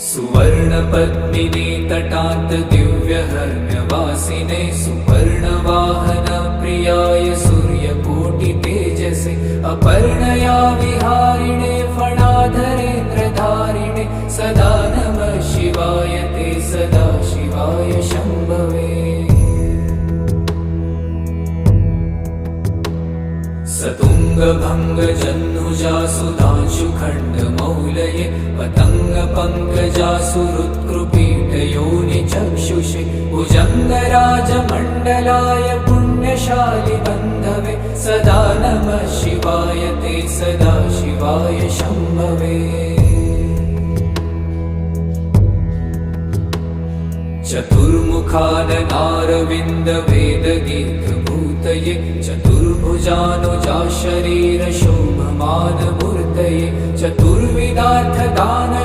सुवर्णपद्मिनी तटान्त दिव्यहर्म्यवासिने सुपर्णवाहन प्रियाय सूर्यकोटितेजसे अपर्णया विहारिणे फणाधरेन्द्रधारिणे सदा नमः शिवाय ते सदा शिवाय शम्भवे। सतुङ्गभङ्गजह्नुजा सुधांशुखण्डमौलये पतङ्गपङ्कजासु हृत्कृपीठयोनिचक्षुषे भुजङ्गराजमण्डलाय पुण्यशालि बन्धवे सदा नमः शिवाय ते सदा शिवाय शम्भवे। चतुर्मुखाननारविन्दवेदगीतभूतये चतुर्भुजानुजा शरीरशोभमानमूर्तये चतुर्विधार्थदान